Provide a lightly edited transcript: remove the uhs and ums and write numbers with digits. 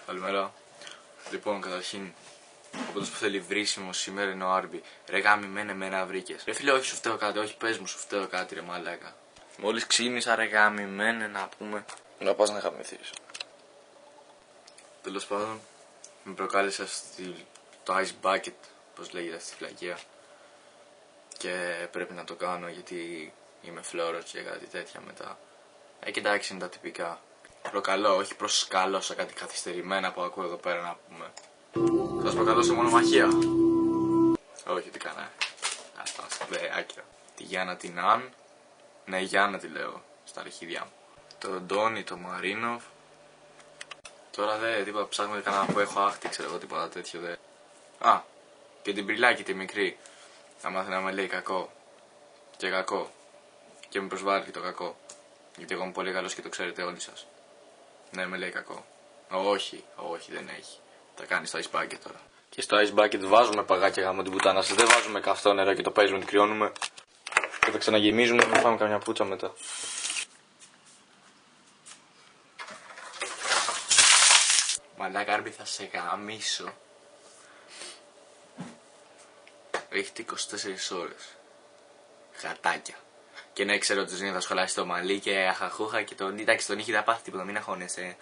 Καλημέρα. Λοιπόν, καταρχήν, όποτε που θέλει βρίσιμο σήμερα είναι ο Άρμπι. Ρε γάμι μένε μένα βρήκες. Ρε φίλε, όχι σου φταίω κάτι, όχι πες μου σου φταίω κάτι ρε μαλάκα. Μόλις ξύπνησα ρε γάμι μένε να πούμε. Να πας να χαμηθείς. Τέλος πάντων, με προκάλεσα το ice bucket, πώς λέγεται στη φυλακία. Και πρέπει να το κάνω γιατί είμαι φλόρος και κάτι τέτοια μετά. Και εντάξει είναι τα τυπικά. Προκαλώ, όχι προσκαλώ σε κάτι καθυστερημένα που ακούω εδώ πέρα να πούμε. Θα σας προκαλώ σε μονομαχία. Όχι, τι κάνα. Αυτά, άκυρα. Τη Γιάννα την Αν. Ναι, Γιάννα τη λέω στα αρχίδια μου. Το Ντόνι, το Μαρίνοφ. Τώρα δε, τίποτα ψάχνω κανένα που έχω άχτη, ξέρω εγώ τίποτα τέτοιο δε. Α, και την Μπριλάκη τη μικρή. Να μάθει να με λέει κακό. Και κακό. Και με προσβάλλει το κακό. Γιατί εγώ είμαι πολύ καλός και το ξέρετε όλοι σας. Ναι, με λέει κακό. Όχι, όχι δεν έχει. Τα κάνει στο ice bucket τώρα. Και στο ice bucket βάζουμε παγάκια γάμο την πουτάνα σας. Δεν βάζουμε καυτό νερό και το παίζουμε, την κρυώνουμε. Και τα ξαναγεμίζουμε και φάμε καμιά πουτσα μετά. Μαλάκα Άρμπι θα σε γαμίσω. Έχετε 24 ώρες. Γατάκια. Και ναι, ξέρω ότι ο Ζήνη θα σχολάσει το μαλλί και αχαχούχα και τον. Εντάξει, τον είχε να πάθει τίποτα, μην αγχώνεσαι.